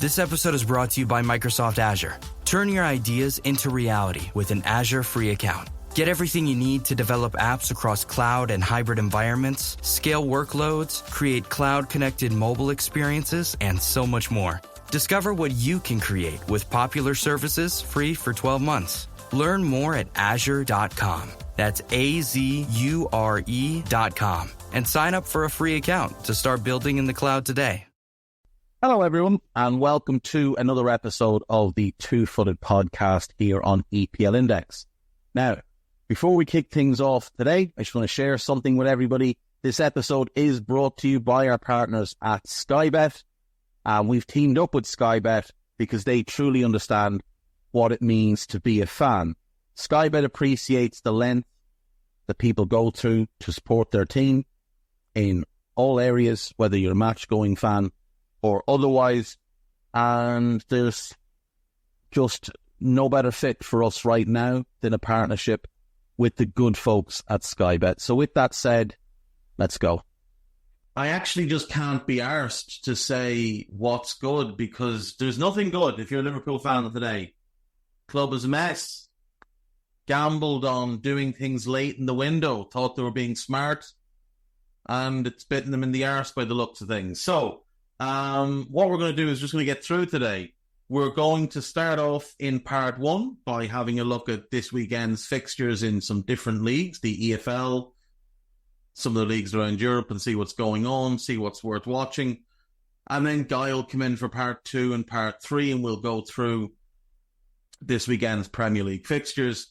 This episode is brought to you by Microsoft Azure. Turn your ideas into reality with an Azure free account. Get everything you need to develop apps across cloud and hybrid environments, scale workloads, create cloud-connected mobile experiences, and so much more. Discover what you can create with popular services free for 12 months. Learn more at azure.com. That's AZURE.com. And sign up for a free account to start building in the cloud today. Hello, everyone, and welcome to another episode of the Two-Footed Podcast here on EPL Index. Now, before we kick things off today, I just want to share something with everybody. This episode is brought to you by our partners at Sky Bet. We've teamed up with Sky Bet because they truly understand what it means to be a fan. Sky Bet appreciates the length that people go through to support their team in all areas, whether you're a match-going fan or otherwise, and there's just no better fit for us right now than a partnership with the good folks at Sky Bet. So with that said, let's go. I actually just can't be arsed to say what's good, because there's nothing good if you're a Liverpool fan today. Club is a mess. Gambled on doing things late in the window, thought they were being smart, and it's bitten them in the arse by the looks of things. So, what we're going to do is just going to get through today. We're going to start off in part one by having a look at this weekend's fixtures in some different leagues, the EFL, some of the leagues around Europe, and see what's going on, see what's worth watching. And then Guy will come in for part two and part three, and we'll go through this weekend's Premier League fixtures.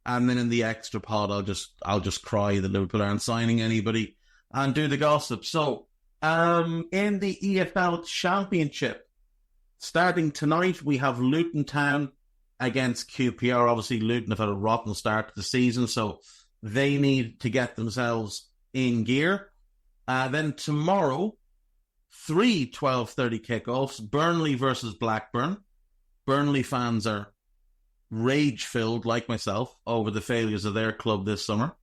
And then in the extra pod, I'll just cry that Liverpool aren't signing anybody and do the gossip. So, in the EFL Championship, starting tonight, we have Luton Town against QPR. Obviously, Luton have had a rotten start to the season, so they need to get themselves in gear. Then tomorrow, 12:30 kickoffs, Burnley versus Blackburn. Burnley fans are rage-filled, like myself, over the failures of their club this summer.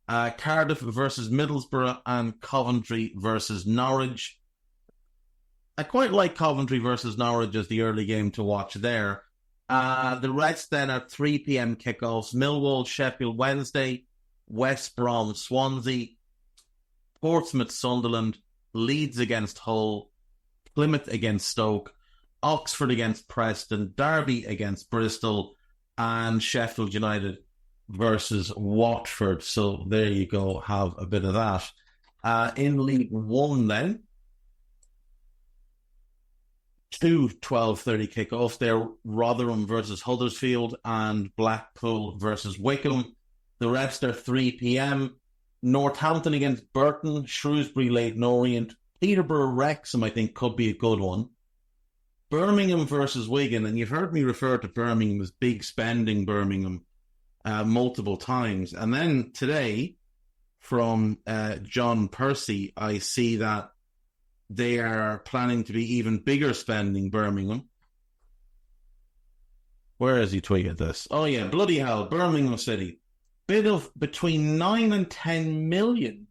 Cardiff versus Middlesbrough and Coventry versus Norwich. I quite like Coventry versus Norwich as the early game to watch there. The rest then are 3 p.m. kickoffs. Millwall, Sheffield Wednesday, West Brom, Swansea, Portsmouth, Sunderland, Leeds against Hull, Plymouth against Stoke, Oxford against Preston, Derby against Bristol, and Sheffield United versus Watford. So there you go, have a bit of that. In League One then, 12:30 kickoffs there, Rotherham versus Huddersfield and Blackpool versus Wycombe. The rest are 3 p.m. Northampton against Burton, Shrewsbury Leyton Orient, Peterborough Wrexham I think could be a good one. Birmingham versus Wigan, and you've heard me refer to Birmingham as big spending Birmingham multiple times. And then today, from John Percy, I see that they are planning to be even bigger spending Birmingham. Where has he tweeted this? Oh yeah, bloody hell, Birmingham City. Bid of between 9 and 10 million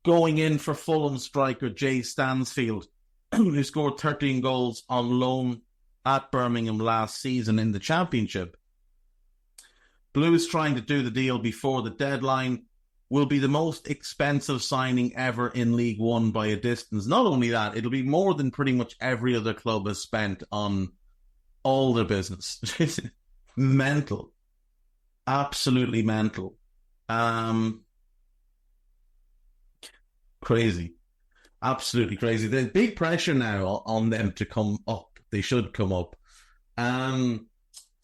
going in for Fulham striker Jay Stansfield, who scored 13 goals on loan at Birmingham last season in the Championship. Blues trying to do the deal before the deadline. Will be the most expensive signing ever in League One by a distance. Not only that, it'll be more than pretty much every other club has spent on all their business. Mental. Absolutely mental. Crazy. Absolutely crazy. There's big pressure now on them to come up. They should come up. So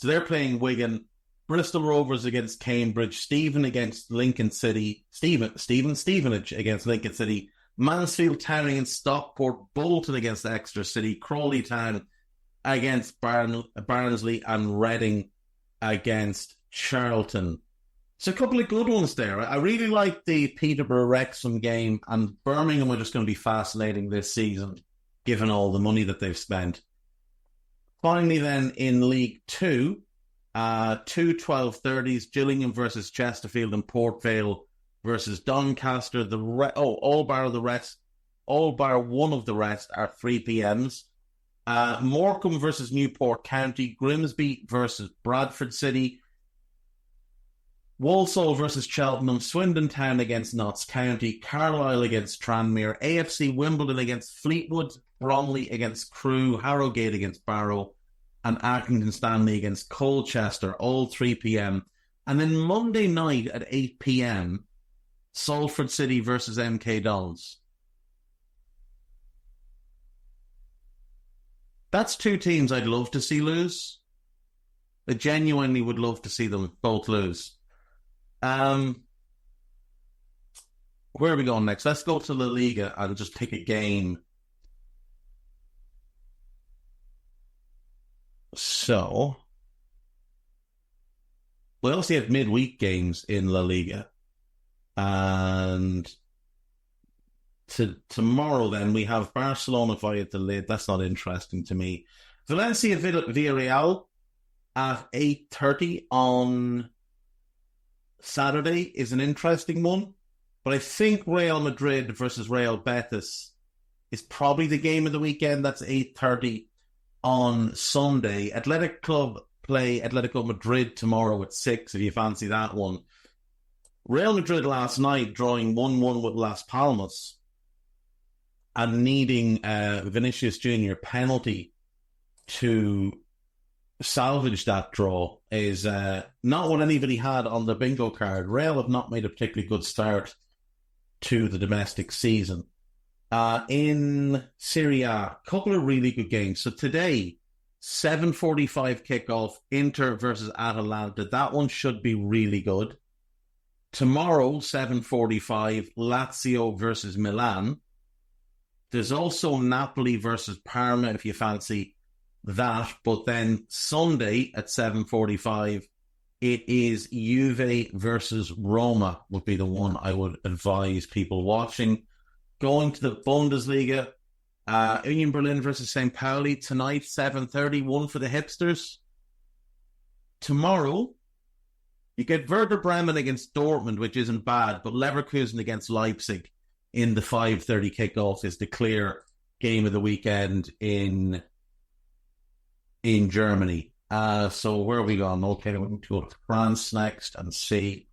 they're playing Wigan. Bristol Rovers against Cambridge, Stevenage against Lincoln City, Stevenage against Lincoln City, Mansfield Town against Stockport, Bolton against Exeter City, Crawley Town against Barnsley, and Reading against Charlton. So a couple of good ones there. I really like the Peterborough Wrexham game, and Birmingham are just going to be fascinating this season, given all the money that they've spent. Finally then, in League Two, 12:30s, Gillingham versus Chesterfield and Port Vale versus Doncaster. All bar one of the rest are 3 p.m s. Morecambe versus Newport County, Grimsby versus Bradford City, Walsall versus Cheltenham, Swindon Town against Notts County, Carlisle against Tranmere, AFC Wimbledon against Fleetwood, Bromley against Crewe, Harrogate against Barrow, and Accrington Stanley against Colchester, all 3 p.m. And then Monday night at 8 p.m, Salford City versus MK Dons. That's 2 teams I'd love to see lose. I genuinely would love to see them both lose. Where are we going next? Let's go to La Liga and just pick a game. So, we also have midweek games in La Liga. And tomorrow then we have Barcelona Valladolid. That's not interesting to me. Valencia Villarreal at 8:30 on Saturday is an interesting one. But I think Real Madrid versus Real Betis is probably the game of the weekend. That's 8:30 on Sunday. Athletic Club play Atletico Madrid tomorrow at 6 if you fancy that one. Real Madrid last night drawing 1-1 with Las Palmas and needing a Vinicius Jr. penalty to salvage that draw is not what anybody had on the bingo card. Real have not made a particularly good start to the domestic season. In Serie A, a couple of really good games. So today, 7:45 kickoff, Inter versus Atalanta. That one should be really good. Tomorrow, 7:45, Lazio versus Milan. There's also Napoli versus Parma if you fancy that. But then Sunday at 7:45, it is Juve versus Roma would be the one I would advise people watching. Going to the Bundesliga, Union Berlin versus St. Pauli tonight, 7:30, one for the hipsters. Tomorrow, you get Werder Bremen against Dortmund, which isn't bad, but Leverkusen against Leipzig in the 5:30 kickoff is the clear game of the weekend in Germany. So where are we going? Okay, we're going to go to France next and see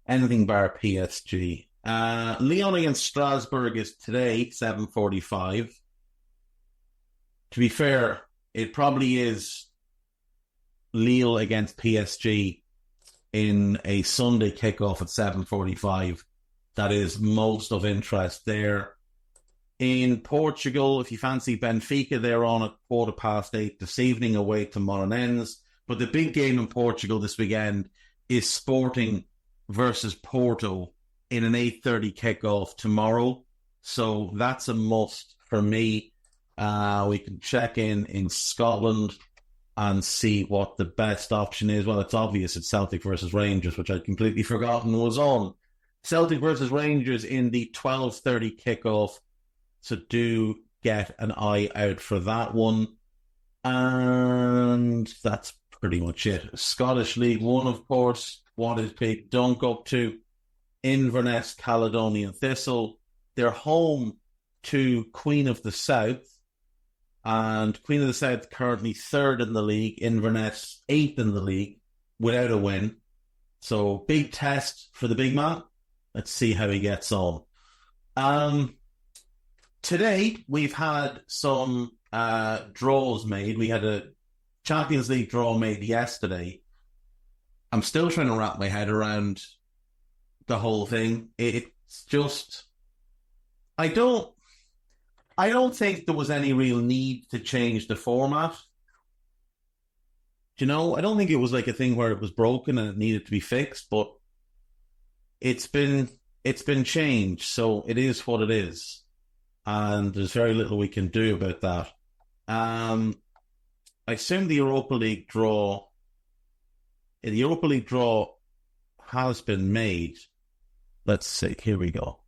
anything bar PSG. Lyon against Strasbourg is today, 7:45. To be fair, it probably is Lille against PSG in a Sunday kickoff at 7:45. That is most of interest there. In Portugal, if you fancy Benfica, they're on at 8:15 this evening away to Moreirense. But the big game in Portugal this weekend is Sporting versus Porto in an 8:30 kickoff tomorrow. So that's a must for me. We can check in Scotland and see what the best option is. Well, it's obvious it's Celtic versus Rangers, which I'd completely forgotten was on. Celtic versus Rangers in the 12:30 kickoff. So do get an eye out for that one. And that's pretty much it. Scottish League One, of course. What is Big Dunk up to? Inverness, Caledonian Thistle. They're home to Queen of the South. And Queen of the South currently 3rd in the league. Inverness 8th in the league without a win. So big test for the big man. Let's see how he gets on. Today, we've had some draws made. We had a Champions League draw made yesterday. I'm still trying to wrap my head around the whole thing. It's just... I don't think there was any real need to change the format. You know, I don't think it was like a thing where it was broken and it needed to be fixed, but it's been changed, so it is what it is. And there's very little we can do about that. I assume the Europa League draw has been made. Let's see. Here we go.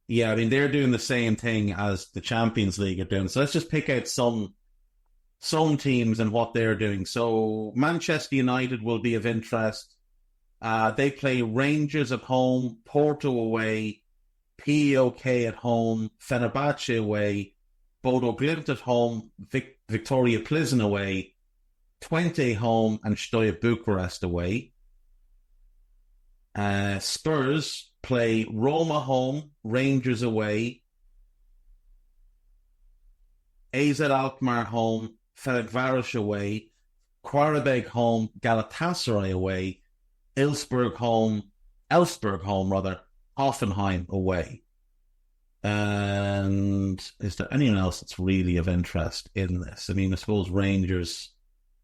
Yeah, I mean, they're doing the same thing as the Champions League are doing. So let's just pick out some teams and what they're doing. So Manchester United will be of interest. They play Rangers at home, Porto away, POK at home, Fenerbahce away, Bodo Glimt at home, Victoria Plzeň away, Twente home, and Steaua Bucharest away. Spurs play Roma home, Rangers away, AZ Alkmaar home, Ferencváros away, Qarabag home, Galatasaray away, Elfsberg home, Hoffenheim away. And is there anyone else that's really of interest in this? I mean, I suppose Rangers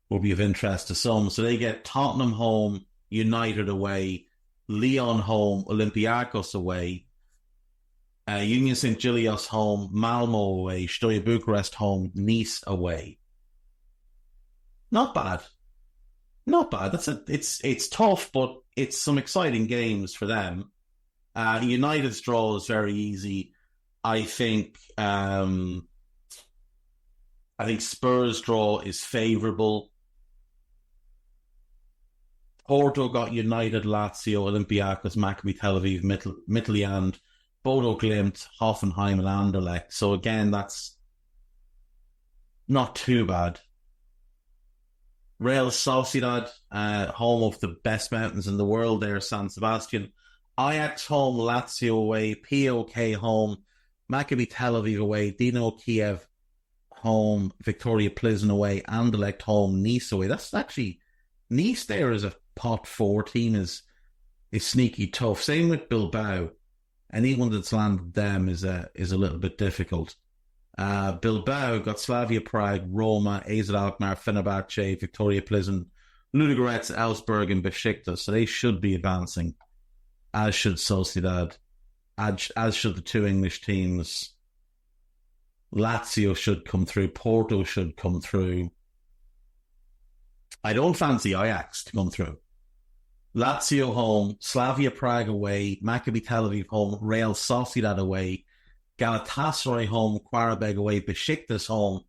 will be of interest to some. So they get Tottenham home, United away, Lyon home, Olympiacos away, Union St. Gillois home, Malmo away, Steaua Bucharest home, Nice away. Not bad. It's tough, but it's some exciting games for them. United's draw is very easy. I think Spurs' draw is favourable. Porto got United, Lazio, Olympiacos, Maccabi Tel Aviv, Midtjylland, Bodo Glimt, Hoffenheim, and Anderlecht. So again, that's not too bad. Real Sociedad, home of the best mountains in the world there, San Sebastian. Ajax home, Lazio away, POK home, Maccabi Tel Aviv away, Dino Kiev home, Victoria Plzeň away, Anderlecht home, Nice away. That's actually, Nice there as a pot 4 team is sneaky tough. Same with Bilbao. Anyone that's landed them is a little bit difficult. Bilbao got Slavia Prague, Roma, AZ Alkmaar, Fenerbahce, Victoria Plzeň, Ludogorets, Augsburg, and Besiktas. So they should be advancing, as should Sociedad, as should the 2 English teams. Lazio should come through. Porto should come through. I don't fancy Ajax to come through. Lazio home, Slavia Prague away, Maccabi Tel Aviv home, Real Sociedad away, Galatasaray home, Qarabag away, Besiktas home,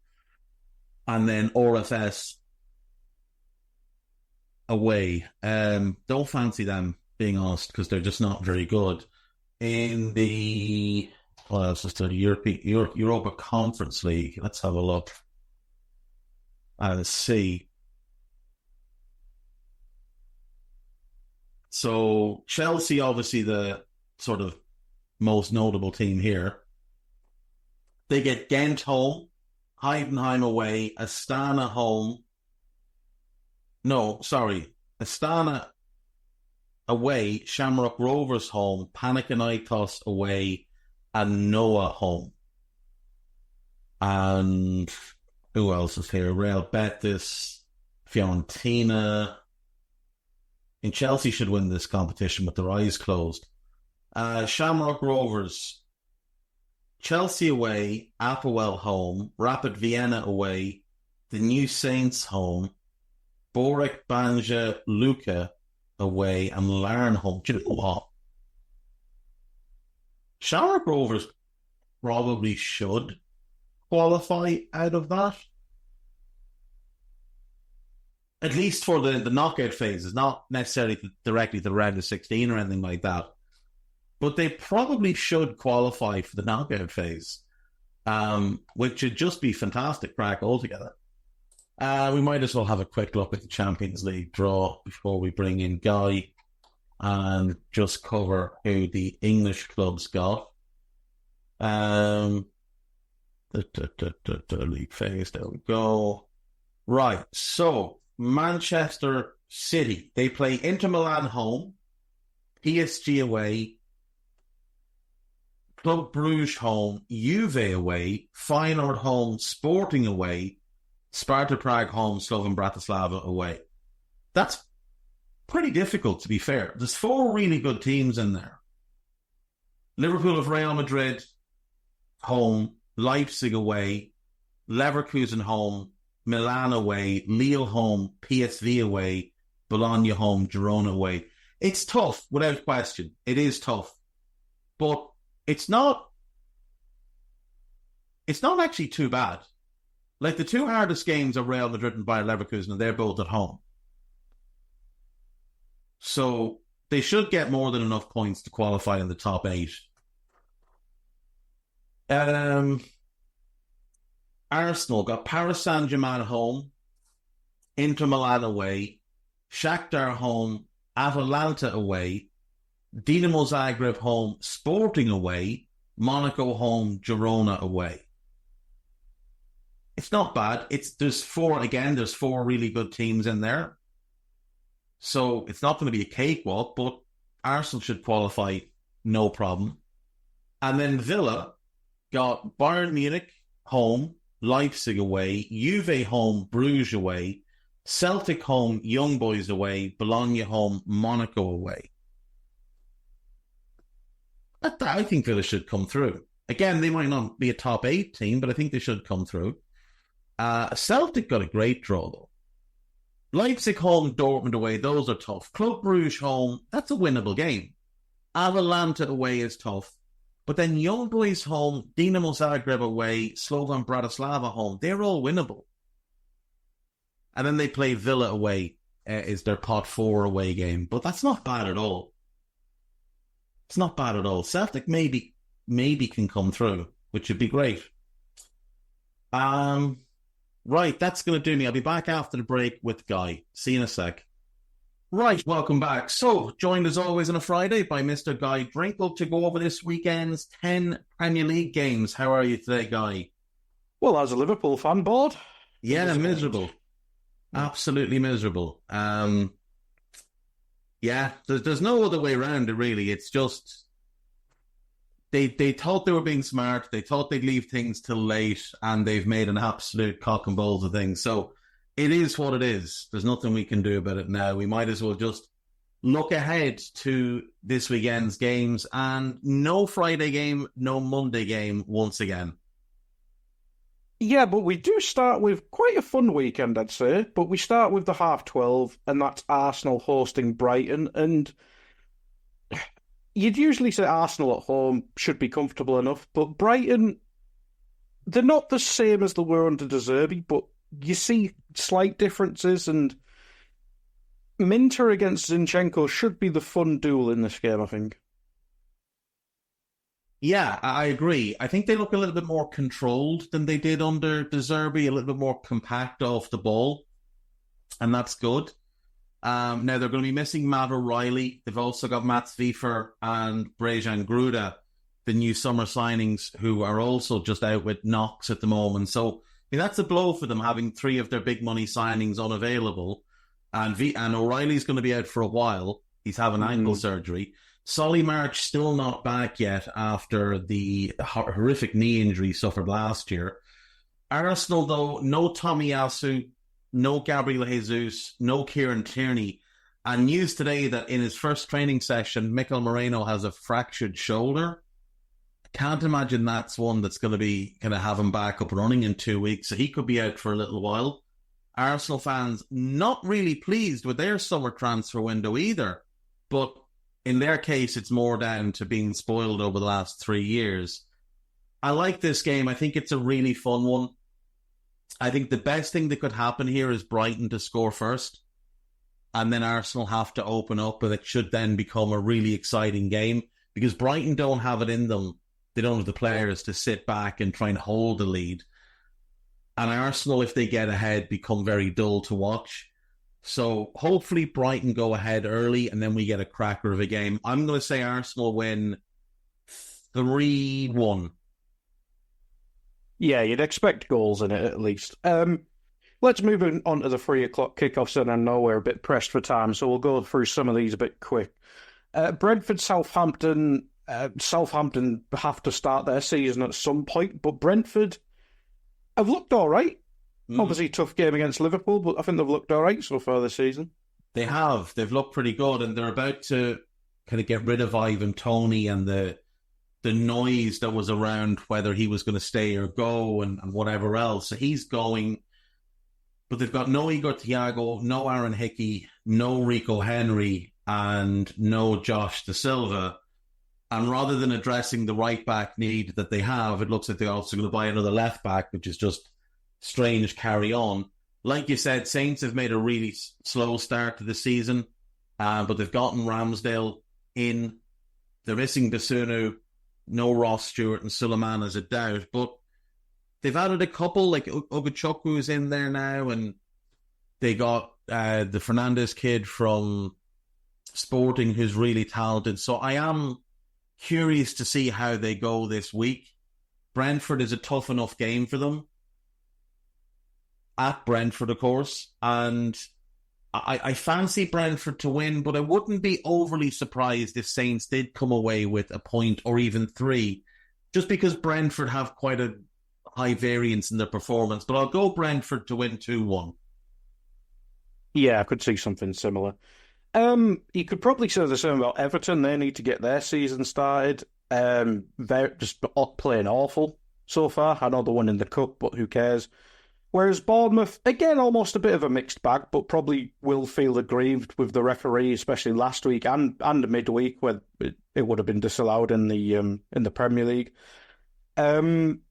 and then RFS away. Don't fancy them, being honest, because they're just not very good. In the Europa Conference League, let's have a look. Let's see. So Chelsea, obviously the sort of most notable team here. They get Ghent home, Heidenheim away, Astana home. Astana away, Shamrock Rovers home, Panathinaikos away, and Noah home. And who else is here? Real Betis, Fiorentina. And Chelsea should win this competition with their eyes closed. Shamrock Rovers, Chelsea away, Apoel home, Rapid Vienna away, the New Saints home, Borek Banja Luka away, and Larn home. Do you know what? Shamrock Rovers probably should qualify out of that. At least for the knockout phases, not necessarily directly the round of 16 or anything like that. But they probably should qualify for the knockout phase, which would just be fantastic crack altogether. We might as well have a quick look at the Champions League draw before we bring in Guy and just cover who the English clubs got. The league phase, there we go. Right, so Manchester City, they play Inter Milan home, PSG away, Club Brugge home, Juve away, Feyenoord home, Sporting away, Sparta Prague home, Slovan Bratislava away. That's pretty difficult, to be fair. There's 4 really good teams in there. Liverpool of Real Madrid home, Leipzig away, Leverkusen home, Milan away, Lille home, PSV away, Bologna home, Girona away. It's tough, without question. It is tough. But it's not actually too bad. Like, the 2 hardest games are Real Madrid and Bayer Leverkusen, and they're both at home. So they should get more than enough points to qualify in the top 8. Arsenal got Paris Saint-Germain home, Inter Milan away, Shakhtar home, Atalanta away, Dinamo Zagreb home, Sporting away, Monaco home, Girona away. It's not bad. There's four really good teams in there. So it's not going to be a cakewalk, but Arsenal should qualify no problem. And then Villa got Bayern Munich home, Leipzig away, Juve home, Bruges away, Celtic home, Young Boys away, Bologna home, Monaco away. I think Villa should come through. Again, they might not be a top 8 team, but I think they should come through. Celtic got a great draw, though. Leipzig home, Dortmund away, those are tough. Club Brugge home, that's a winnable game. Atalanta away is tough. But then Young Boys home, Dinamo Zagreb away, Slovan Bratislava home, they're all winnable. And then they play Villa away, is their pot 4 away game. But that's not bad at all. It's not bad at all. Celtic maybe can come through, which would be great. Right, that's going to do me. I'll be back after the break with Guy. See you in a sec. Right, welcome back. So, joined as always on a Friday by Mr. Guy Drinkle to go over this weekend's 10 Premier League games. How are you today, Guy? Well, as a Liverpool fan, bored. Yeah, miserable. Absolutely miserable. Yeah, there's no other way around it, really. It's just they thought they were being smart. They thought they'd leave things till late, and they've made an absolute cock and balls of things. So it is what it is. There's nothing we can do about it now. We might as well just look ahead to this weekend's games, and no Friday game, no Monday game once again. Yeah, but we do start with quite a fun weekend, I'd say. But we start with the 12:30, and that's Arsenal hosting Brighton. And you'd usually say Arsenal at home should be comfortable enough, but Brighton, they're not the same as they were under De Zerbi, but you see slight differences, and Minter against Zinchenko should be the fun duel in this game, I think. Yeah, I agree. I think they look a little bit more controlled than they did under De Zerbi, a little bit more compact off the ball, and that's good. Now, they're going to be missing Matt O'Reilly. They've also got Mats Wiefer and Brejan Gruda, the new summer signings, who are also just out with knocks at the moment. So, I mean, that's a blow for them, having 3 of their big money signings unavailable. And O'Reilly's going to be out for a while. He's having ankle surgery. Solly March still not back yet after the horrific knee injury he suffered last year. Arsenal, though, no Tomiyasu, no Gabriel Jesus, no Kieran Tierney. And news today that in his first training session, Mikel Moreno has a fractured shoulder. I can't imagine that's one that's going to have him back up and running in 2 weeks, so he could be out for a little while. Arsenal fans not really pleased with their summer transfer window either, but in their case, it's more down to being spoiled over the last 3 years. I like this game. I think it's a really fun one. I think the best thing that could happen here is Brighton to score first, and then Arsenal have to open up, and it should then become a really exciting game, because Brighton don't have it in them. They don't have the players to sit back and try and hold the lead. And Arsenal, if they get ahead, become very dull to watch. So hopefully Brighton go ahead early and then we get a cracker of a game. I'm going to say Arsenal win 3-1. Yeah, you'd expect goals in it at least. Let's move on to the 3 o'clock kickoffs, and I know we're a bit pressed for time, so we'll go through some of these a bit quick. Brentford, Southampton. Southampton have to start their season at some point, but Brentford have looked all right. Obviously, tough game against Liverpool, but I think they've looked all right so far this season. They have. They've looked pretty good, and they're about to kind of get rid of Ivan Toney and the noise that was around whether he was going to stay or go and whatever else. So he's going, but they've got no Igor Thiago, no Aaron Hickey, no Rico Henry, and no Josh Da Silva. And rather than addressing the right-back need that they have, it looks like they're also going to buy another left-back, which is just strange carry on. Like you said, Saints have made a really slow start to the season, but they've gotten Ramsdale in. They're missing Basunu. no Ross Stewart and Suleiman is a doubt, but they've added a couple, like Ugachukwu is in there now, and they got the Fernandez kid from Sporting who's really talented. So I am curious to see how they go this week. Brentford is a tough enough game for them. At Brentford, of course. And I fancy Brentford to win, but I wouldn't be overly surprised if Saints did come away with a point or even 3, just because Brentford have quite a high variance in their performance. But I'll go Brentford to win 2-1. Yeah, I could see something similar. You could probably say the same about Everton. They need to get their season started. They're just playing awful so far. I know they won in the cup, but who cares? Whereas Bournemouth, again, almost a bit of a mixed bag, but probably will feel aggrieved with the referee, especially last week and midweek, where it would have been disallowed in the Premier League. Bournemouth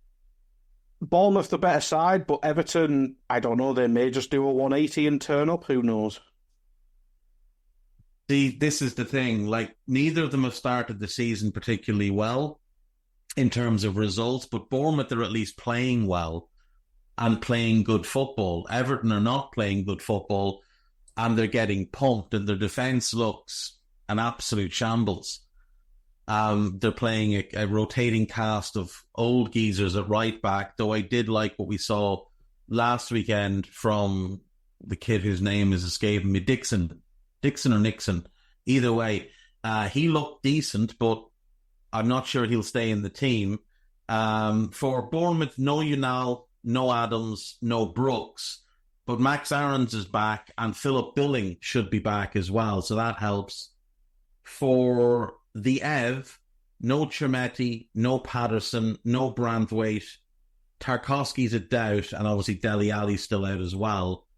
the better side, but Everton, I don't know, they may just do a 180 and turn up. Who knows? See, this is the thing. Like, neither of them have started the season particularly well in terms of results, but Bournemouth are at least playing well and playing good football. Everton are not playing good football, and they're getting pumped, and their defence looks an absolute shambles. They're playing a rotating cast of old geezers at right back, though I did like what we saw last weekend from the kid whose name is escaping me, Dixon or Nixon. Either way, he looked decent, but I'm not sure he'll stay in the team. For Bournemouth, no Unal, no Adams, no Brooks, but Max Aarons is back, and Philip Billing should be back as well, so that helps. For the Ev, no Chermetti, no Patterson, no Branthwaite. Tarkovsky's a doubt, and obviously Dele Alli's still out as well.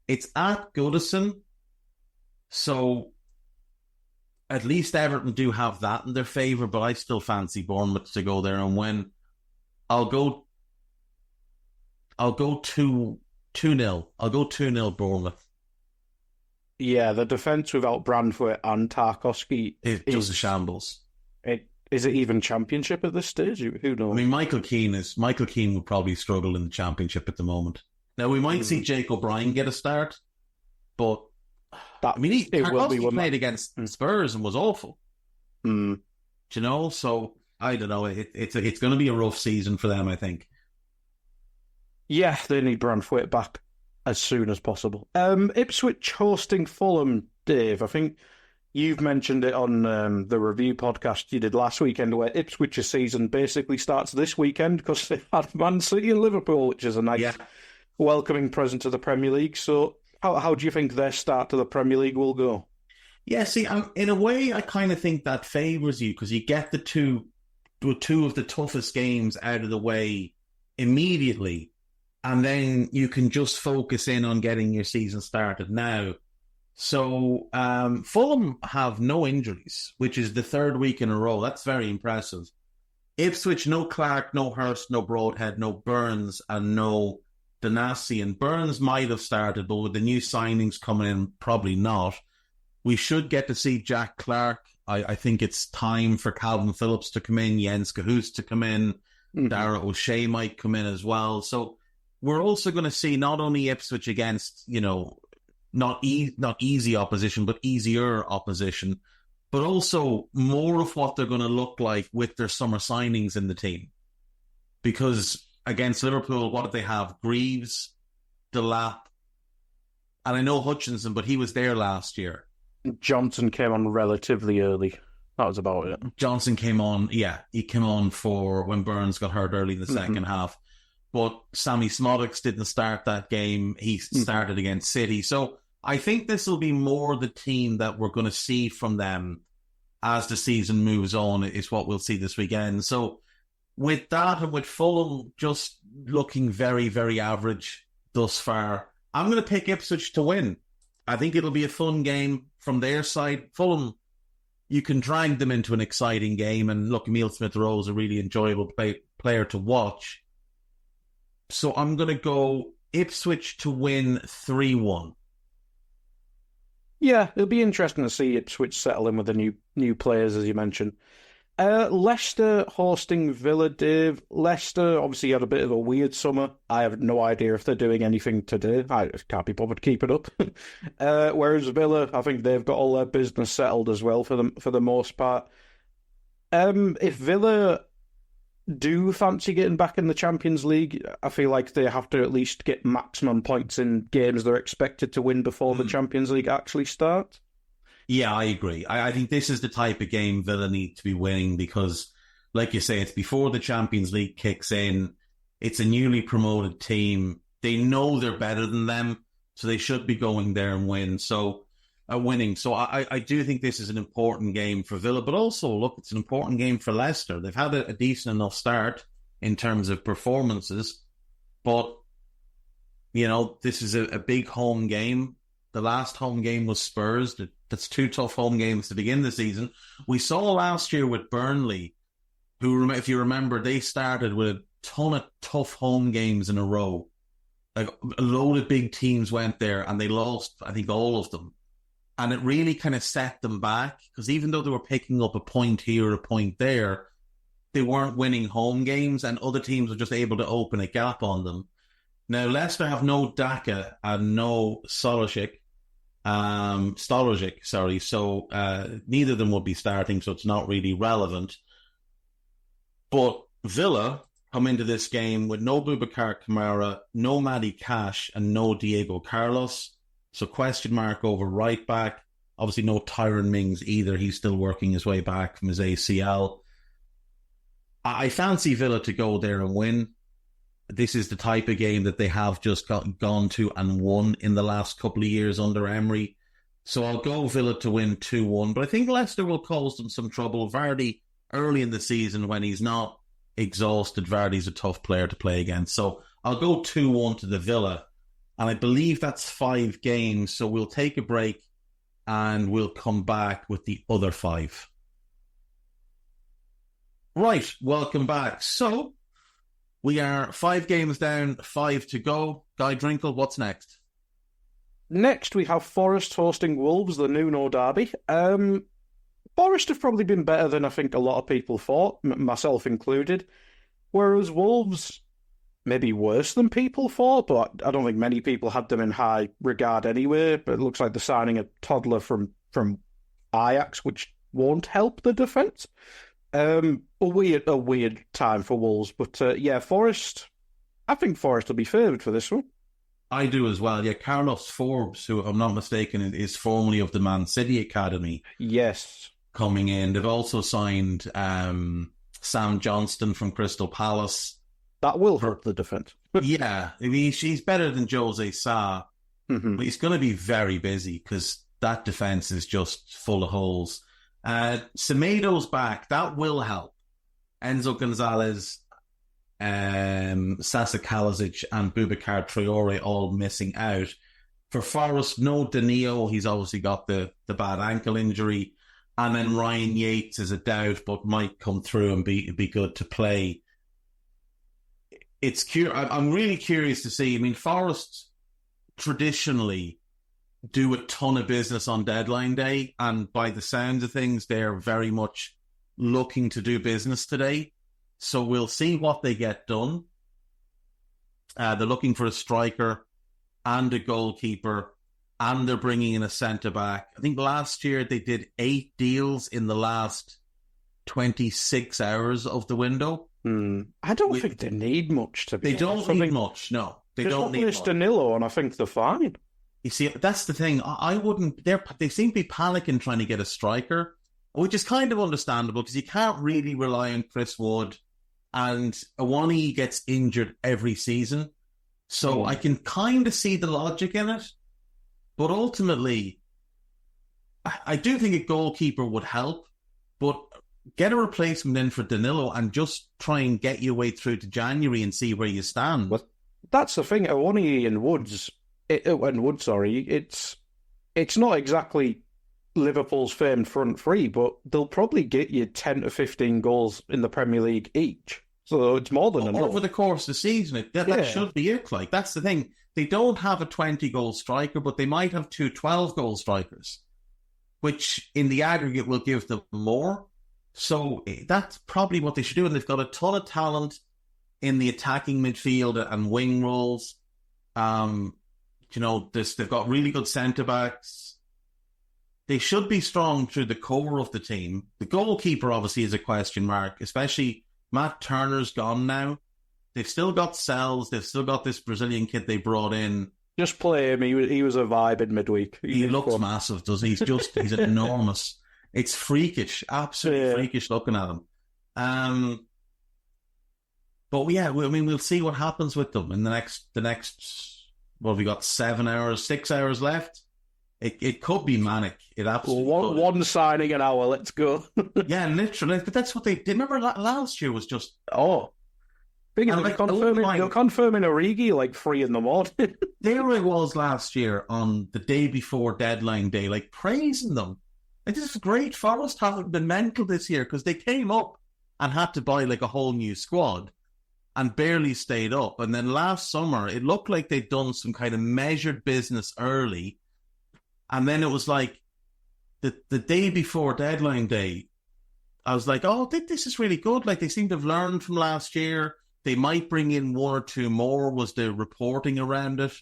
It's at Goodison, so at least Everton do have that in their favour, but I still fancy Bournemouth to go there and win. I'll go 2-0. I'll go 2-0 Bournemouth. Yeah, the defence without Branthwaite and Tarkovsky is just a shambles. Is it even Championship at this stage? Who knows? I mean, Michael Keane would probably struggle in the Championship at the moment. Now, we might see Jake O'Brien get a start, but Tarkovsky played against Spurs and was awful. Mm. Do you know? So, I don't know. It's going to be a rough season for them, I think. Yeah, they need Branthwaite back as soon as possible. Ipswich hosting Fulham, Dave. I think you've mentioned it on the review podcast you did last weekend, where Ipswich's season basically starts this weekend because they had Man City and Liverpool, which is a nice welcoming present to the Premier League. So how do you think their start to the Premier League will go? Yeah, see, in a way, I kind of think that favours you because you get the two of the toughest games out of the way immediately, and then you can just focus in on getting your season started now. So Fulham have no injuries, which is the third week in a row. That's very impressive. Ipswich, no Clark, no Hurst, no Broadhead, no Burns, and no Danasi. And Burns might have started, but with the new signings coming in, probably not. We should get to see Jack Clark. I think it's time for Calvin Phillips to come in, Jens Cahoos to come in, Dara O'Shea might come in as well. So we're also going to see not only Ipswich against, not easy opposition, but easier opposition, but also more of what they're going to look like with their summer signings in the team. Because against Liverpool, what did they have? Greaves, Delap, and I know Hutchinson, but he was there last year. Johnson came on relatively early. That was about it. Johnson came on, he came on for when Burns got hurt early in the second half. But Sammy Smodics didn't start that game. He started against City. So I think this will be more the team that we're going to see from them as the season moves on, is what we'll see this weekend. So with that, and with Fulham just looking very, very average thus far, I'm going to pick Ipswich to win. I think it'll be a fun game from their side. Fulham, you can drag them into an exciting game. And look, Emile Smith-Rowe is a really enjoyable player to watch. So I'm going to go Ipswich to win 3-1. Yeah, it'll be interesting to see Ipswich settle in with the new players, as you mentioned. Leicester hosting Villa, Dave. Leicester obviously had a bit of a weird summer. I have no idea if they're doing anything today. I just can't be bothered to keep it up. Whereas Villa, I think they've got all their business settled as well for the most part. If Villa do fancy getting back in the Champions League, I feel like they have to at least get maximum points in games they're expected to win before the Champions League actually starts. Yeah, I agree. I think this is the type of game Villa need to be winning because, like you say, it's before the Champions League kicks in. It's a newly promoted team. They know they're better than them, so they should be going there and winning. So I do think this is an important game for Villa, but also, look, it's an important game for Leicester. They've had a decent enough start in terms of performances, but, this is a big home game. The last home game was Spurs. That's two tough home games to begin the season. We saw last year with Burnley, who, if you remember, they started with a ton of tough home games in a row. Like a load of big teams went there and they lost, I think, all of them. And it really kind of set them back because even though they were picking up a point here, a point there, they weren't winning home games and other teams were just able to open a gap on them. Now, Leicester have no Daka and no Stolojic, so neither of them will be starting, so it's not really relevant. But Villa come into this game with no Boubacar Kamara, no Matty Cash, and no Diego Carlos. So question mark over right back. Obviously no Tyrone Mings either. He's still working his way back from his ACL. I fancy Villa to go there and win. This is the type of game that they have just gone to and won in the last couple of years under Emery. So I'll go Villa to win 2-1. But I think Leicester will cause them some trouble. Vardy, early in the season, when he's not exhausted, Vardy's a tough player to play against. So I'll go 2-1 to the Villa. And I believe that's 5 games. So we'll take a break and we'll come back with the other 5. Right, welcome back. So we are 5 games down, 5 to go. Guy Drinkle, what's next? Next, we have Forest hosting Wolves, the Nuno derby. Forest have probably been better than I think a lot of people thought, myself included. Whereas Wolves, maybe worse than people thought, but I don't think many people had them in high regard anyway. But it looks like they're signing a toddler from Ajax, which won't help the defence. A weird time for Wolves, but Forest. I think Forest will be favoured for this one. I do as well. Yeah, Carlos Forbes, who, if I'm not mistaken, is formerly of the Man City Academy. Yes, coming in. They've also signed Sam Johnston from Crystal Palace. That will hurt the defence. Yeah, I mean, she's better than Jose Sa, but he's going to be very busy because that defence is just full of holes. Semedo's back. That will help. Enzo Gonzalez, Sasa Kalajic and Boubacar Traore all missing out. For Forest, no Danilo. He's obviously got the bad ankle injury. And then Ryan Yates is a doubt, but might come through and be good to play. I'm really curious to see. I mean, Forest traditionally do a ton of business on deadline day, and by the sounds of things, they're very much looking to do business today. So we'll see what they get done. They're looking for a striker and a goalkeeper, and they're bringing in a centre-back. I think last year they did 8 deals in the last 26 hours of the window. I don't think they need much, to be honest. They don't need much, no. They don't need much. Danilo, and I think they're fine. You see, that's the thing. I wouldn't... They seem to be panicking trying to get a striker, which is kind of understandable because you can't really rely on Chris Wood, and Awani gets injured every season. So I can kind of see the logic in it. But ultimately, I do think a goalkeeper would help, but get a replacement in for Danilo and just try and get your way through to January and see where you stand. Well, that's the thing. Awani and Woods, it's not exactly Liverpool's famed front three, but they'll probably get you 10 to 15 goals in the Premier League each. So it's more than enough. Over the course of the season, that should be it. Like, that's the thing. They don't have a 20-goal striker, but they might have 2 12-goal strikers, which in the aggregate will give them more. So that's probably what they should do. And they've got a ton of talent in the attacking midfield and wing roles. They've got really good centre-backs. They should be strong through the core of the team. The goalkeeper obviously is a question mark, especially Matt Turner's gone now. They've still got Sells. They've still got this Brazilian kid they brought in. Just play him. He was a vibe in midweek. He looks massive, does he? He's enormous. It's freakish, absolutely freakish looking at him. But yeah, we'll see what happens with them in the next. What have we got? 6 hours left. It could be manic. It absolutely one signing an hour. Let's go. Yeah, literally. But that's what they did. Remember last year was just They're confirming Origi like 3 a.m. There it was last year on the day before deadline day, like praising them. Like, this is great. Forest haven't been mental this year because they came up and had to buy like a whole new squad and barely stayed up. And then last summer, it looked like they'd done some kind of measured business early. And then it was like the day before deadline day, I was like, oh, this is really good. Like, they seem to have learned from last year. They might bring in 1 or 2 more, was the reporting around it.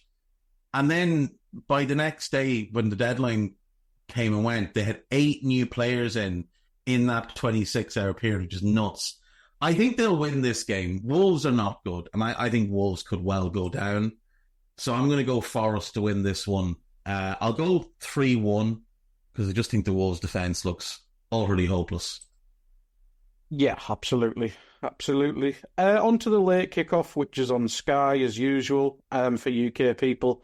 And then by the next day, when the deadline came and went, they had 8 new players in that 26-hour period, which is nuts. I think they'll win this game. Wolves are not good, and I think Wolves could well go down. So I'm going to go Forest to win this one. I'll go 3-1, because I just think the Wolves' defence looks utterly hopeless. Yeah, absolutely. Absolutely. On to the late kickoff, which is on Sky as usual for UK people.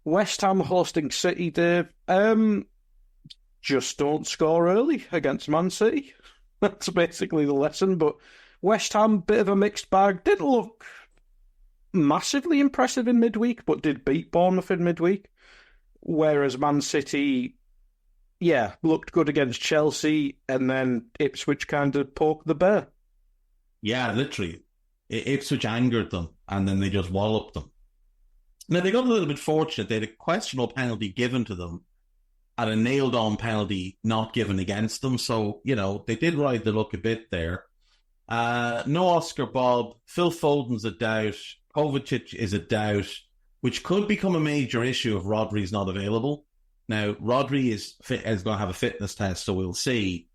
West Ham hosting City, Dave. Just don't score early against Man City. That's basically the lesson. But West Ham, bit of a mixed bag. Didn't look massively impressive in midweek, but did beat Bournemouth in midweek. Whereas Man City, looked good against Chelsea, and then Ipswich kind of poked the bear. Yeah, literally. Ipswich angered them, and then they just walloped them. Now, they got a little bit fortunate. They had a questionable penalty given to them and a nailed-on penalty not given against them. So, they did ride the luck a bit there. No Oscar Bob. Phil Foden's a doubt. Kovacic is a doubt, which could become a major issue if Rodri's not available. Now, Rodri is going to have a fitness test, so we'll see.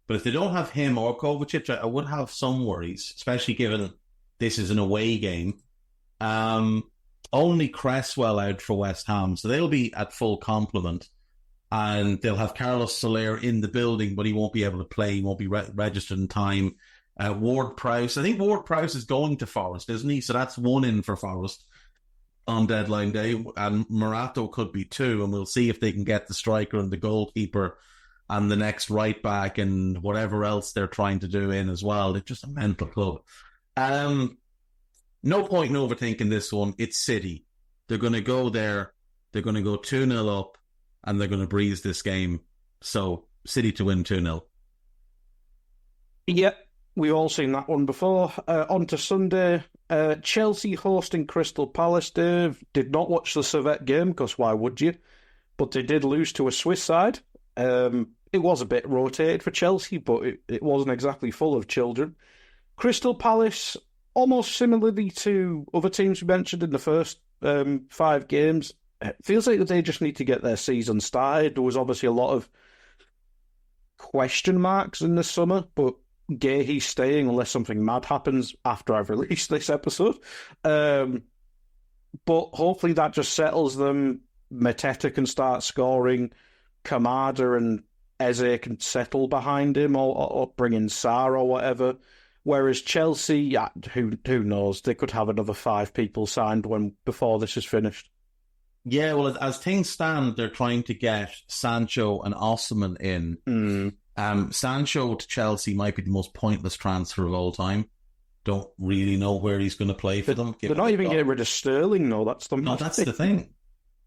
But if they don't have him or Kovacic, I would have some worries, especially given this is an away game. Only Cresswell out for West Ham, so they'll be at full complement. And they'll have Carlos Soler in the building, but he won't be able to play. He won't be registered in time. Ward-Prowse. I think Ward-Prowse is going to Forest, isn't he? So that's 1 in for Forest on deadline day. And Morato could be 2, and we'll see if they can get the striker and the goalkeeper and the next right back and whatever else they're trying to do in as well. It's just a mental club. No point in overthinking this one. It's City. They're going to go there. They're going to go 2-0 up, and they're going to breeze this game. So, City to win 2-0. Yep, we've all seen that one before. On to Sunday. Chelsea hosting Crystal Palace, Dave. Did not watch the Servette game, because why would you? But they did lose to a Swiss side. It was a bit rotated for Chelsea, but it wasn't exactly full of children. Crystal Palace, almost similarly to other teams we mentioned in the first 5 games, it feels like they just need to get their season started. There was obviously a lot of question marks in the summer, but Gahey's staying unless something mad happens after I've released this episode. But hopefully that just settles them. Mateta can start scoring. Kamada and Eze can settle behind him or bring in Sarr or whatever. Whereas Chelsea, who knows? They could have another 5 people signed before this is finished. Yeah, well, as things stand, they're trying to get Sancho and Osimhen in. Sancho to Chelsea might be the most pointless transfer of all time. Don't really know where he's going to play for them. They're not even getting rid of Sterling, though. That's the thing.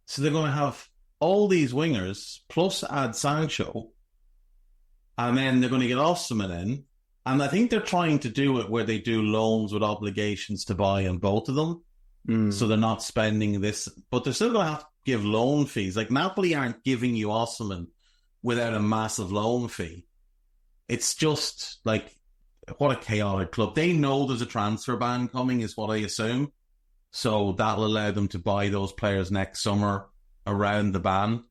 So they're going to have all these wingers, plus add Sancho, and then they're going to get Osimhen in, And I think they're trying to do it where they do loans with obligations to buy on both of them. So they're not spending this, but they're still going to have to give loan fees. Like Napoli aren't giving you Osimhen without a massive loan fee. It's just like, what a chaotic club. They know there's a transfer ban coming, is what I assume. So that'll allow them to buy those players next summer around the ban,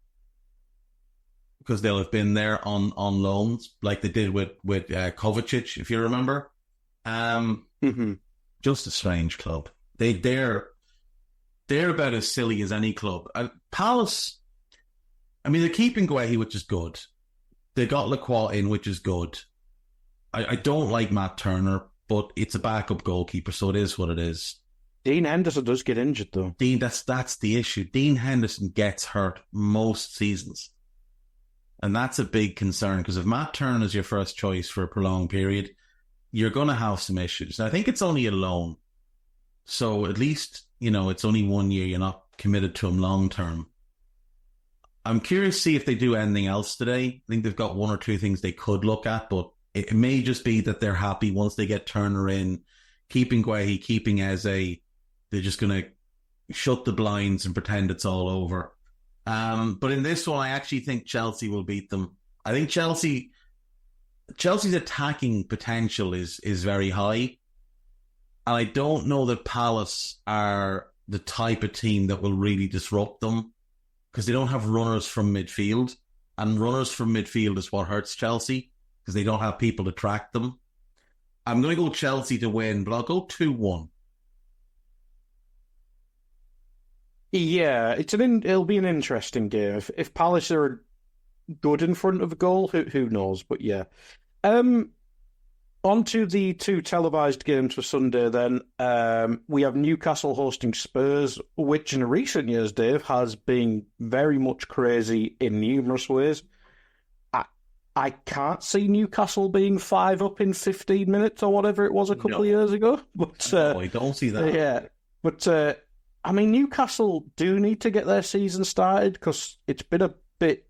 because they'll have been there on loans, like they did with Kovacic, if you remember. Just a strange club. They're about as silly as any club. Palace, I mean, they're keeping Guehi, which is good. They got Lacroix in, which is good. I don't like Matt Turner, but it's a backup goalkeeper, so it is what it is. Dean Henderson does get injured, though. That's the issue. Dean Henderson gets hurt most seasons. And that's a big concern, because if Matt Turner is your first choice for a prolonged period, you're going to have some issues. And I think it's only a loan. So at least, it's only 1 year. You're not committed to him long term. I'm curious to see if they do anything else today. I think they've got one or two things they could look at, but it may just be that they're happy once they get Turner in, keeping Guehi, keeping Eze. They're just going to shut the blinds and pretend it's all over. But in this one, I actually think Chelsea will beat them. I think Chelsea's attacking potential is very high. And I don't know that Palace are the type of team that will really disrupt them, because they don't have runners from midfield. And runners from midfield is what hurts Chelsea, because they don't have people to track them. I'm going to go Chelsea to win, but I'll go 2-1. Yeah, it'll be an interesting game. If Palace are good in front of a goal, who knows? But yeah. On to the two televised games for Sunday then. We have Newcastle hosting Spurs, which in recent years, Dave, has been very much crazy in numerous ways. I can't see Newcastle being 5 up in 15 minutes or whatever it was a couple of years ago. But I don't see that. Yeah, but I mean, Newcastle do need to get their season started, because it's been a bit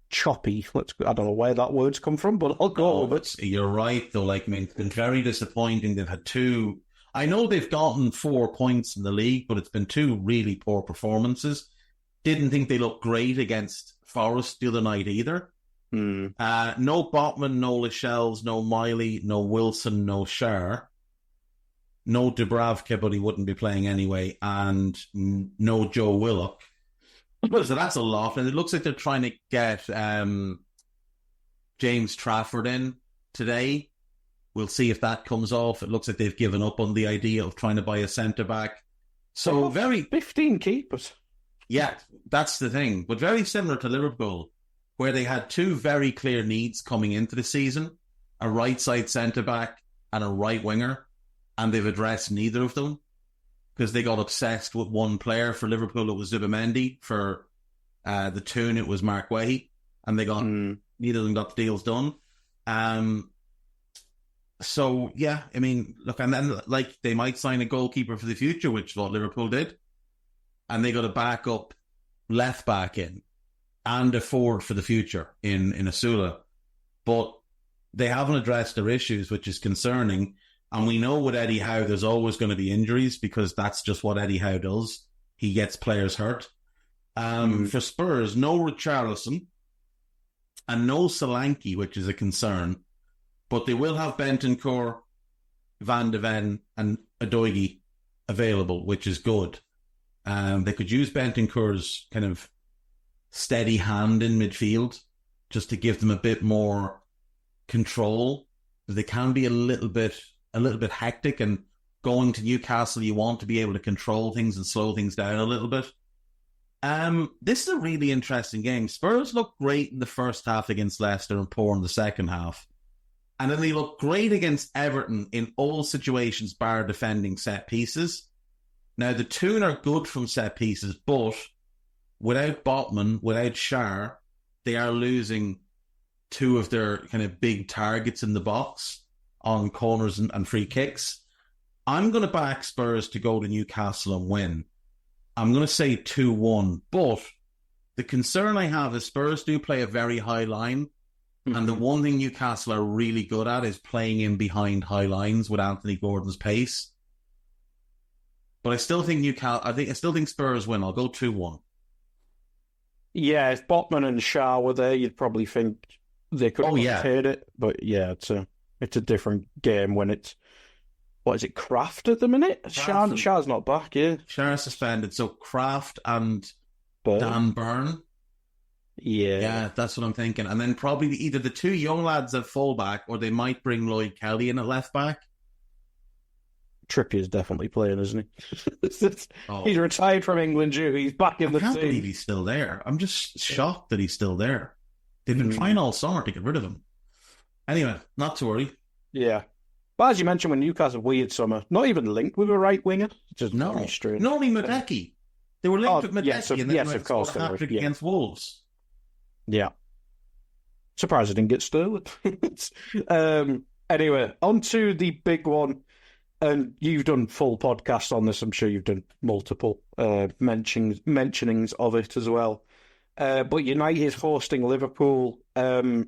choppy. I don't know where that word's come from, but I'll go with it. You're right, though. It's been very disappointing. They've had two. I know they've gotten 4 points in the league, but it's been 2 really poor performances. Didn't think they looked great against Forest the other night either. No Botman, no Lascelles, no Miley, no Wilson, no Schär. No Dubravka, but he wouldn't be playing anyway, and no Joe Willock. So that's a lot, and it looks like they're trying to get James Trafford in today. We'll see if that comes off. It looks like they've given up on the idea of trying to buy a centre-back. So 15 keepers. Yeah, that's the thing. But very similar to Liverpool, where they had 2 very clear needs coming into the season, a right-side centre-back and a right winger. And they've addressed neither of them, because they got obsessed with one player. For Liverpool, it was Zubimendi. For the Toon, it was Mark Wehi. And they got neither of them got the deals done. So, yeah, I mean, look, and then they might sign a goalkeeper for the future, which is what Liverpool did. And they got a backup left back in and a forward for the future in Asula. But they haven't addressed their issues, which is concerning. And we know with Eddie Howe, there's always going to be injuries, because that's just what Eddie Howe does. He gets players hurt. For Spurs, no Richarlison and no Solanke, which is a concern. But they will have Bentancur, Van de Ven and Adoigi available, which is good. They could use Bentancur's kind of steady hand in midfield just to give them a bit more control. They can be a little bit hectic, and going to Newcastle, you want to be able to control things and slow things down a little bit. This is a really interesting game. Spurs look great in the first half against Leicester and poor in the second half. And then they look great against Everton in all situations, bar defending set pieces. Now, the Toon are good from set pieces, but without Botman, without Schär, they are losing 2 of their kind of big targets in the box on corners and free kicks. I'm going to back Spurs to go to Newcastle and win. I'm going to say 2-1, but the concern I have is Spurs do play a very high line, And the one thing Newcastle are really good at is playing in behind high lines with Anthony Gordon's pace. But I still think Spurs win. I'll go 2-1. Yeah, if Botman and Shah were there, you'd probably think they could have paid it. But yeah, it's a different game when it's, what is it, Kraft at the minute? Shah's not back, yeah. Shah's suspended, so Kraft and Dan Burn. Yeah, that's what I'm thinking. And then probably either the two young lads at fullback, or they might bring Lloyd Kelly in at left back. Trippier's definitely playing, isn't he? He's retired from England, he's back in the team. I can't believe he's still there. I'm just shocked that he's still there. They've been trying all summer to get rid of him. Anyway, not to worry. Yeah. But as you mentioned, when Newcastle weird summer, not even linked with a right winger. Just no, strange. Not only Madeki. They were linked with Madeki, and then of course, a hat-trick against Wolves. Yeah. Surprised I didn't get Sterling. Anyway, on to the big one. And you've done full podcasts on this. I'm sure you've done multiple mentionings of it as well. But United is hosting Liverpool. I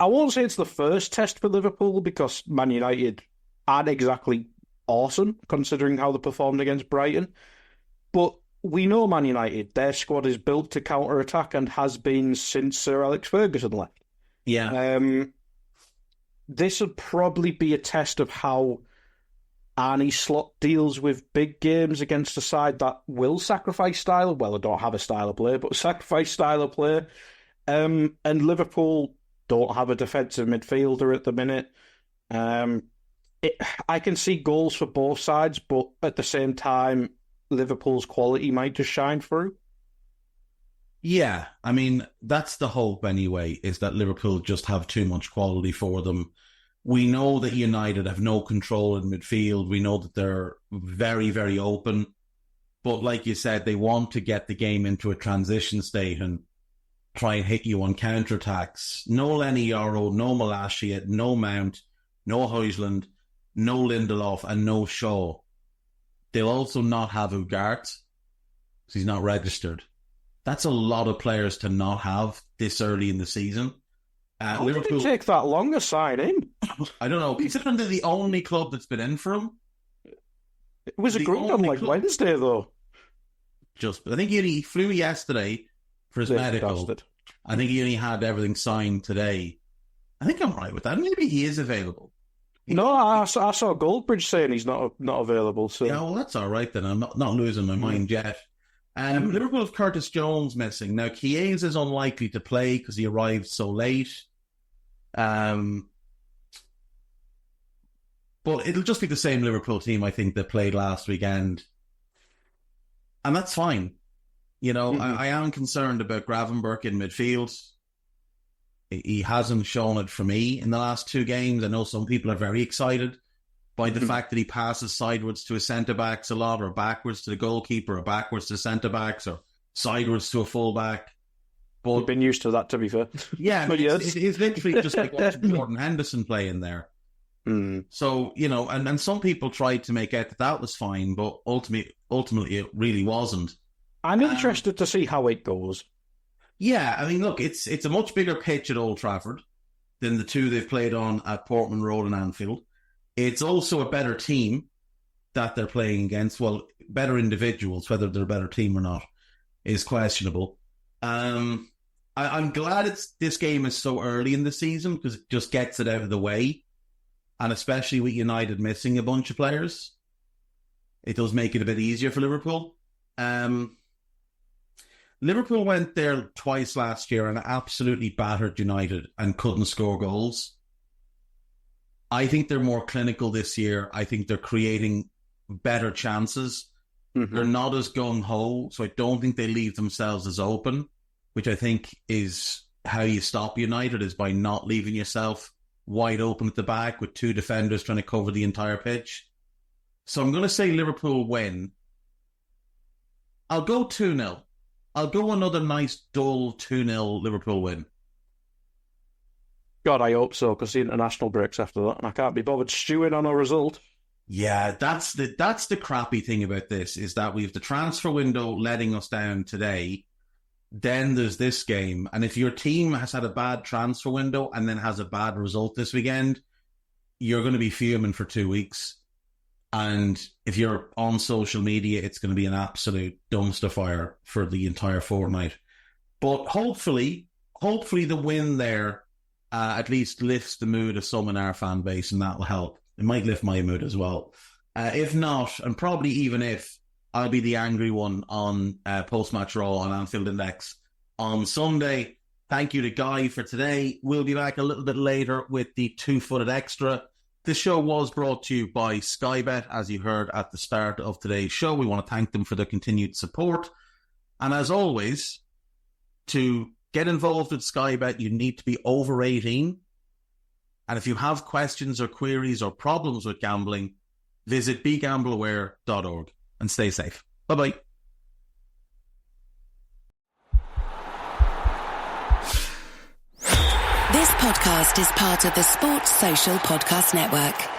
won't say it's the first test for Liverpool because Man United aren't exactly awesome considering how they performed against Brighton. But we know Man United, their squad is built to counter-attack and has been since Sir Alex Ferguson left. Yeah. This would probably be a test of how Arne Slot deals with big games against a side that will sacrifice style. Well, I don't have a style of play, but sacrifice style of play. And Liverpool don't have a defensive midfielder at the minute. I can see goals for both sides, but at the same time, Liverpool's quality might just shine through. Yeah, I mean, that's the hope anyway, is that Liverpool just have too much quality for them. We know that United have no control in midfield. We know that they're very, very open. But like you said, they want to get the game into a transition state and try and hit you on counterattacks. No Lenny Yoro, no Malacia, no Mount, no Højlund, no Lindelof, and no Shaw. They'll also not have Ugarte, because he's not registered. That's a lot of players to not have this early in the season. How Liverpool, did it take that long to sign in? I don't know. Considering they're the only club that's been in for him. It was agreed on Wednesday, though. I think he flew yesterday for his medical. I think he only had everything signed today. I think I'm right with that. Maybe he is available. I saw Goldbridge saying he's not available. So yeah, well, that's all right then. I'm not losing my mind yet. Liverpool have Curtis Jones missing. Now, Chiesa is unlikely to play because he arrived so late. But it'll just be the same Liverpool team, I think, that played last weekend. And that's fine. You know, I am concerned about Gravenberch in midfield. He hasn't shown it for me in the last two games. I know some people are very excited by the fact that he passes sideways to his centre-backs a lot, or backwards to the goalkeeper, or backwards to centre-backs, or sideways to a full-back. But we've been used to that, to be fair. Yeah, it's literally just like watching Jordan Henderson play in there. So, you know, and some people tried to make out that was fine, but ultimately it really wasn't. I'm interested to see how it goes. Yeah, I mean, look, it's a much bigger pitch at Old Trafford than the two they've played on at Portman Road and Anfield. It's also a better team that they're playing against. Well, better individuals, whether they're a better team or not, is questionable. I'm glad this game is so early in the season because it just gets it out of the way. And especially with United missing a bunch of players, it does make it a bit easier for Liverpool. Liverpool went there twice last year and absolutely battered United and couldn't score goals. I think they're more clinical this year. I think they're creating better chances. They're not as gung-ho, so I don't think they leave themselves as open, which I think is how you stop United, is by not leaving yourself wide open at the back with two defenders trying to cover the entire pitch. So I'm going to say Liverpool win. I'll go 2-0. I'll go another nice, dull 2-0 Liverpool win. God, I hope so, because the international breaks after that, and I can't be bothered stewing on a result. Yeah, that's the crappy thing about this, is that we have the transfer window letting us down today. then there's this game. And if your team has had a bad transfer window and then has a bad result this weekend, you're going to be fuming for 2 weeks. And if you're on social media, it's going to be an absolute dumpster fire for the entire fortnight. But hopefully the win there at least lifts the mood of some in our fan base, and that will help. It might lift my mood as well. If not, and probably even if, I'll be the angry one on post-match Raw on Anfield Index on Sunday. Thank you to Guy for today. We'll be back a little bit later with the two-footed extra. This show was brought to you by Sky Bet, as you heard at the start of today's show. We want to thank them for their continued support. And as always, to get involved with Sky Bet, you need to be over 18. And if you have questions or queries or problems with gambling, visit begambleaware.org and stay safe. Bye-bye. This podcast is part of the Sports Social Podcast Network.